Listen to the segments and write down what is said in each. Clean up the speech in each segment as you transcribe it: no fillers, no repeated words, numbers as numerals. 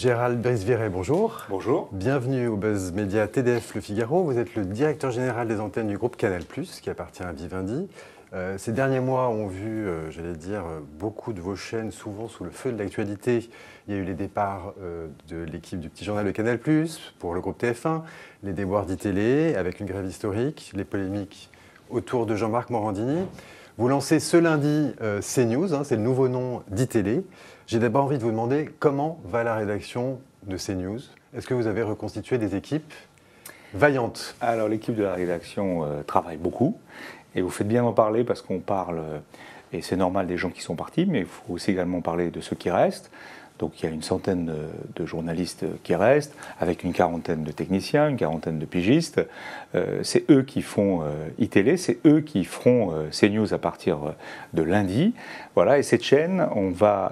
Gérald Brice-Viret, bonjour. Bonjour. Bienvenue au Buzz Média TDF Le Figaro. Vous êtes le directeur général des antennes du groupe Canal+, qui appartient à Vivendi. Ces derniers mois ont vu, j'allais dire, beaucoup de vos chaînes souvent sous le feu de l'actualité. Il y a eu les départs de l'équipe du Petit Journal de Canal+, pour le groupe TF1, les déboires d'ITélé avec une grève historique, les polémiques autour de Jean-Marc Morandini. Vous lancez ce lundi CNews, c'est le nouveau nom d'ITélé. J'ai d'abord envie de vous demander comment va la rédaction de CNews. Est-ce que vous avez reconstitué des équipes vaillantes? Alors l'équipe de la rédaction travaille beaucoup et vous faites bien d'en parler parce qu'on parle, et c'est normal, des gens qui sont partis, mais il faut aussi également parler de ceux qui restent. Donc il y a une centaine de journalistes qui restent, avec une quarantaine de techniciens, une quarantaine de pigistes. C'est eux qui font ITélé, c'est eux qui feront CNews à partir de lundi. Voilà, et cette chaîne, on va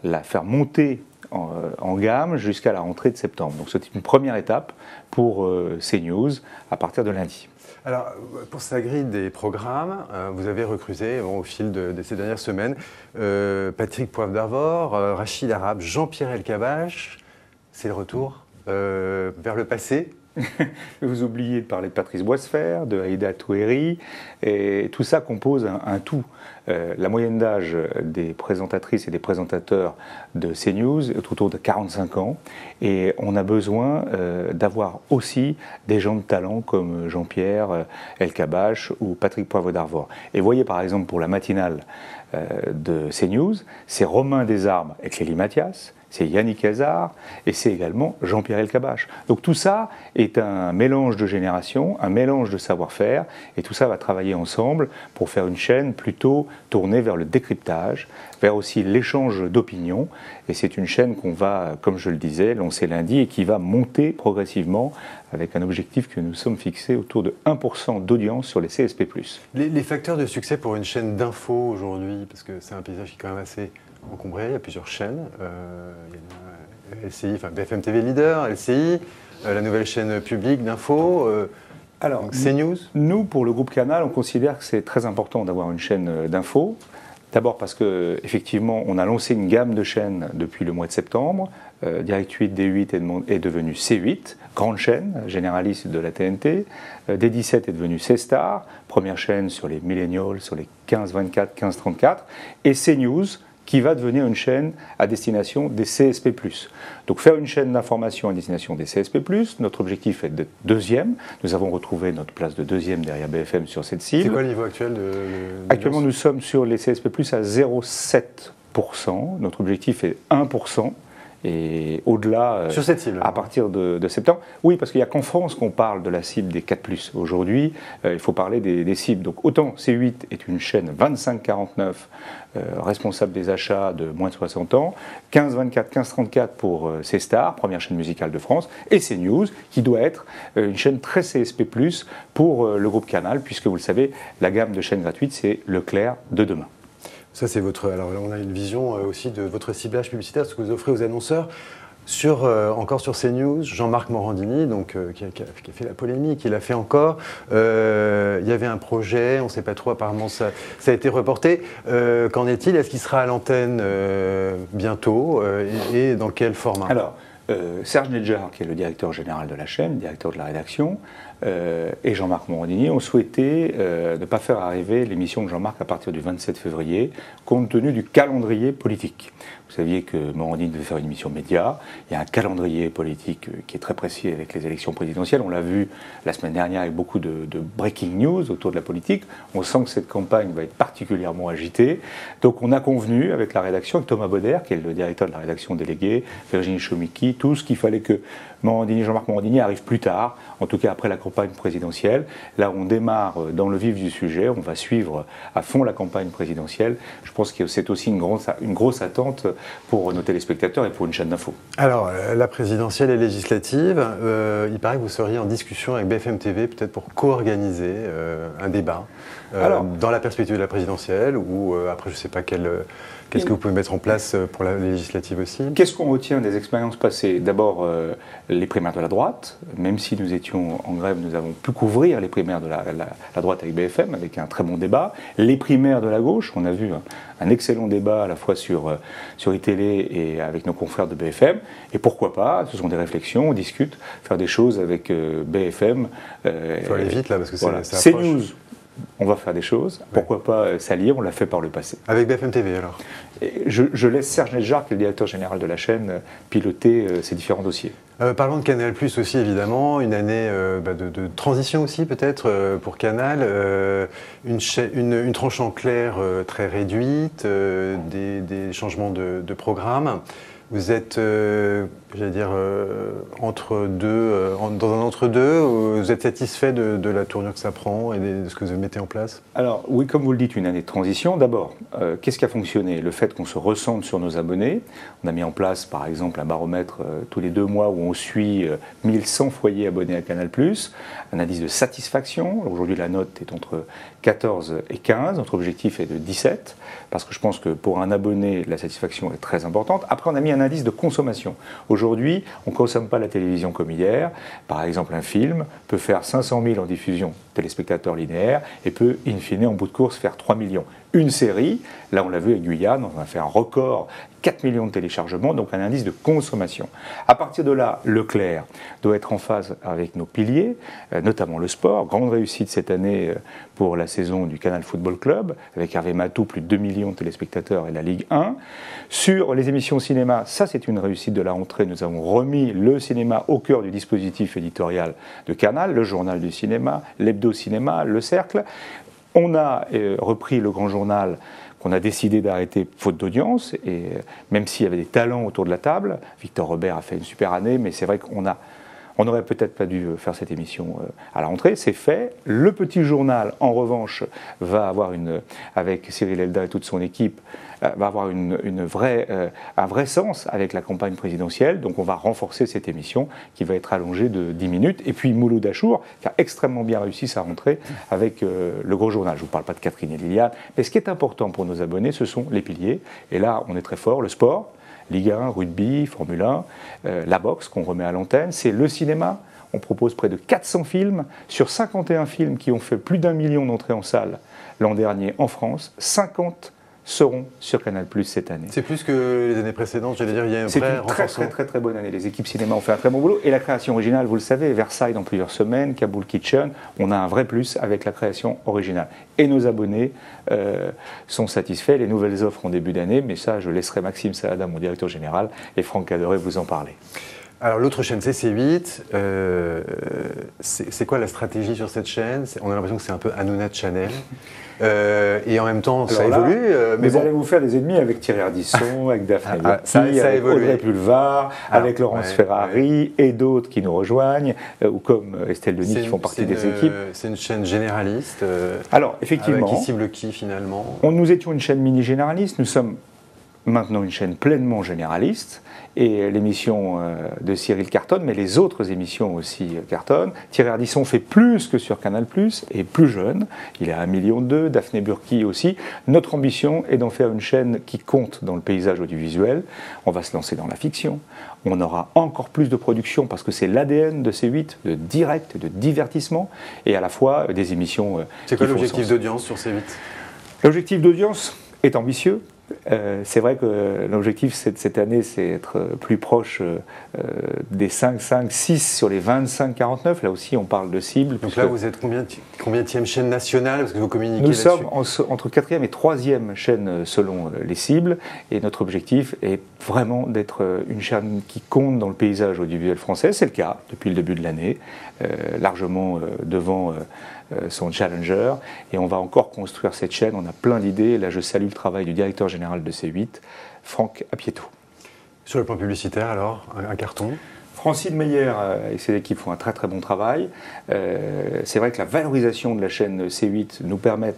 la faire monter en gamme jusqu'à la rentrée de septembre. Donc c'est une première étape pour CNews à partir de lundi. Alors, pour sa grille des programmes, vous avez recruté au fil de ces dernières semaines Patrick Poivre d'Arvor, Rachid Arabe, Jean-Pierre Elkabbach. C'est le retour vers le passé. Vous oubliez de parler de Patrice Boissefer, de Aïda Touéry, et tout ça compose un tout. La moyenne d'âge des présentatrices et des présentateurs de CNews est autour de 45 ans, et on a besoin d'avoir aussi des gens de talent comme Jean-Pierre Elkabbach ou Patrick Poivre d'Arvor. Et voyez par exemple pour la matinale de CNews, c'est Romain Desarmes et Clélie Mathias, c'est Yannick Hazard et c'est également Jean-Pierre Elkabbach. Donc tout ça est un mélange de générations, un mélange de savoir-faire, et tout ça va travailler ensemble pour faire une chaîne plutôt tournée vers le décryptage, vers aussi l'échange d'opinions. Et c'est une chaîne qu'on va, comme je le disais, lancer lundi et qui va monter progressivement avec un objectif que nous sommes fixés autour de 1% d'audience sur les CSP+. Les facteurs de succès pour une chaîne d'info aujourd'hui, parce que c'est un paysage qui est quand même assez encombré, il y a plusieurs chaînes, il y a LCI, enfin BFM TV Leader, LCI, la nouvelle chaîne publique d'info, alors CNews. Nous, pour le groupe Canal, on considère que c'est très important d'avoir une chaîne d'info. D'abord parce qu'effectivement, on a lancé une gamme de chaînes depuis le mois de septembre. Direct 8, D8 est devenu C8, grande chaîne généraliste de la TNT. D17 est devenu C-Star, première chaîne sur les millennials, sur les 15-24, 15-34. Et CNews, qui va devenir une chaîne à destination des CSP+. Donc faire une chaîne d'information à destination des CSP+, notre objectif est d'être deuxième. Nous avons retrouvé notre place de deuxième derrière BFM sur cette cible. C'est quoi le niveau actuel de Actuellement, nous sommes sur les CSP+, à 0,7%. Notre objectif est 1%. Et au-delà, sur cette cible, à partir de septembre. Oui, parce qu'il n'y a qu'en France qu'on parle de la cible des 4+. Aujourd'hui, il faut parler des cibles. Donc autant C8 est une chaîne 25-49, responsable des achats de moins de 60 ans, 15-24, 15-34 pour C-Star, première chaîne musicale de France, et CNews, qui doit être une chaîne très CSP+, pour le groupe Canal, puisque vous le savez, la gamme de chaînes gratuites, c'est Leclerc de demain. Ça, c'est votre. Alors, on a une vision aussi de votre ciblage publicitaire, ce que vous offrez aux annonceurs. Encore sur CNews, Jean-Marc Morandini, donc, qui a fait la polémique, il a fait encore. Il y avait un projet, on ne sait pas trop, apparemment ça a été reporté. Qu'en est-il? Est-ce qu'il sera à l'antenne bientôt et dans quel format? Alors, Serge Nedjar, qui est le directeur général de la chaîne, directeur de la rédaction, et Jean-Marc Morandini ont souhaité ne pas faire arriver l'émission de Jean-Marc à partir du 27 février, compte tenu du calendrier politique. Vous saviez que Morandini devait faire une émission média. Il y a un calendrier politique qui est très précis avec les élections présidentielles. On l'a vu la semaine dernière avec beaucoup de breaking news autour de la politique. On sent que cette campagne va être particulièrement agitée. Donc on a convenu avec la rédaction, avec Thomas Bauder, qui est le directeur de la rédaction déléguée, Virginie Chomicki, tous qu'il fallait que Jean-Marc Morandini arrive plus tard, en tout cas après la campagne présidentielle. Là, on démarre dans le vif du sujet, on va suivre à fond la campagne présidentielle. Je pense que c'est aussi une grosse attente pour nos téléspectateurs et pour une chaîne d'info. Alors, la présidentielle et législative, il paraît que vous seriez en discussion avec BFM TV, peut-être pour co-organiser un débat dans la perspective de la présidentielle, ou après, je ne sais pas qu'est-ce que vous pouvez mettre en place pour la législative aussi. Qu'est-ce qu'on retient des expériences passées? D'abord, les primaires de la droite, même si nous étions en grève BFM, nous avons pu couvrir les primaires de la droite avec BFM, avec un très bon débat. Les primaires de la gauche, on a vu un excellent débat à la fois sur iTélé et avec nos confrères de BFM. Et pourquoi pas, ce sont des réflexions, on discute, faire des choses avec BFM. Il faut aller vite là, parce que voilà. c'est CNews, on va faire des choses. Ouais. Pourquoi pas s'allier, on l'a fait par le passé. Avec BFM TV alors? Je laisse Serge Nedjar, qui est le directeur général de la chaîne, piloter ces différents dossiers. Parlons de Canal+ aussi évidemment, une année de transition aussi peut-être pour Canal, une tranche en clair très réduite, des changements de programme. Vous êtes, j'allais dire, entre deux, dans un entre-deux, vous êtes satisfait de la tournure que ça prend et de ce que vous mettez en place? Alors oui, comme vous le dites, une année de transition. D'abord, qu'est-ce qui a fonctionné? Le fait qu'on se recentre sur nos abonnés. On a mis en place par exemple un baromètre tous les 2 mois où on suit 1100 foyers abonnés à Canal+, un indice de satisfaction. Aujourd'hui la note est entre 14 et 15, notre objectif est de 17, parce que je pense que pour un abonné, la satisfaction est très importante. Après, on a mis un indice de consommation. Aujourd'hui, on ne consomme pas la télévision comme hier. Par exemple, un film peut faire 500 000 en diffusion téléspectateurs linéaires et peut, in fine, en bout de course, faire 3 millions. Une série, là on l'a vu avec Guyane, on a fait un record, 4 millions de téléchargements, donc un indice de consommation. À partir de là, Leclerc doit être en phase avec nos piliers, notamment le sport. Grande réussite cette année pour la saison du Canal Football Club, avec Hervé Matou, plus de 2 millions de téléspectateurs et la Ligue 1. Sur les émissions cinéma, ça c'est une réussite de la rentrée, nous avons remis le cinéma au cœur du dispositif éditorial de Canal, le journal du cinéma, l'hebdo cinéma, le cercle. On a repris le grand journal qu'on a décidé d'arrêter faute d'audience, et même s'il y avait des talents autour de la table, Victor Robert a fait une super année, mais c'est vrai qu'on n'aurait peut-être pas dû faire cette émission à la rentrée, c'est fait. Le petit journal, en revanche, va avoir avec Cyril Elda et toute son équipe, va avoir un vrai sens avec la campagne présidentielle. Donc on va renforcer cette émission qui va être allongée de 10 minutes. Et puis Mouloud Achour, qui a extrêmement bien réussi sa rentrée avec le gros journal. Je ne vous parle pas de Catherine et Liliane, mais ce qui est important pour nos abonnés, ce sont les piliers. Et là, on est très fort, le sport, Ligue 1, rugby, Formule 1, la boxe qu'on remet à l'antenne, c'est le cinéma. On propose près de 400 films, sur 51 films qui ont fait plus d'1 million d'entrées en salle l'an dernier en France, 50 seront sur Canal+ cette année. C'est plus que les années précédentes, j'allais dire, il y a un vrai renforcement. C'est une très bonne année. Les équipes cinéma ont fait un très bon boulot. Et la création originale, vous le savez, Versailles dans plusieurs semaines, Kaboul Kitchen, on a un vrai plus avec la création originale. Et nos abonnés sont satisfaits. Les nouvelles offres en début d'année, mais ça, je laisserai Maxime Saada, mon directeur général, et Franck Cadoré vous en parler. Alors l'autre chaîne, c'est C8. C'est quoi la stratégie sur cette chaîne? On a l'impression que c'est un peu Hanouna Channel. Et en même temps, ça évolue. Mais vous allez vous faire des ennemis avec Thierry Ardisson, avec Daphné Burki, avec Audrey Pulvar, avec Laurence Ferrari et d'autres qui nous rejoignent, ou comme Estelle Denis qui font partie des équipes. C'est une chaîne généraliste. Alors effectivement. Qui cible qui finalement? Nous étions une chaîne mini-généraliste, nous sommes maintenant une chaîne pleinement généraliste, et l'émission de Cyril cartonne, mais les autres émissions aussi cartonnent. Thierry Ardisson fait plus que sur Canal+, et plus jeune, il est à 1,2 million, Daphné Burki aussi. Notre ambition est d'en faire une chaîne qui compte dans le paysage audiovisuel. On va se lancer dans la fiction, on aura encore plus de production, parce que c'est l'ADN de C8, de direct, de divertissement, et à la fois des émissions C'est quoi l'objectif d'audience sur C8? L'objectif d'audience est ambitieux. C'est vrai que l'objectif cette année, c'est être plus proche des 6 sur les 25-49. Là aussi, on parle de cible. Donc là, vous êtes combienième chaîne nationale, parce que vous communiquez là-dessus? Nous sommes entre 4e et 3e chaîne selon les cibles. Et notre objectif est vraiment d'être une chaîne qui compte dans le paysage audiovisuel français. C'est le cas depuis le début de l'année, largement devant son challenger, et on va encore construire cette chaîne. On a plein d'idées. Là, je salue le travail du directeur général de C8, Franck Apietou. Sur le plan publicitaire, alors, un carton? Francine Meyer et ses équipes font un très très bon travail. C'est vrai que la valorisation de la chaîne C8 nous permet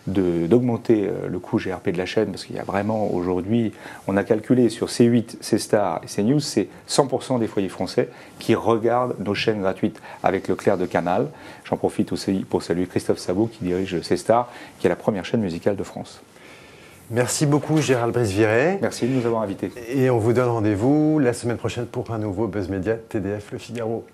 d'augmenter le coût GRP de la chaîne, parce qu'il y a vraiment aujourd'hui, on a calculé sur C8, C-Star et CNews, c'est 100% des foyers français qui regardent nos chaînes gratuites avec Leclerc de Canal. J'en profite aussi pour saluer Christophe Sabot qui dirige C-Star, qui est la première chaîne musicale de France. Merci beaucoup Gérald Brice-Viret. Merci de nous avoir invités. Et on vous donne rendez-vous la semaine prochaine pour un nouveau Buzz Media TDF Le Figaro.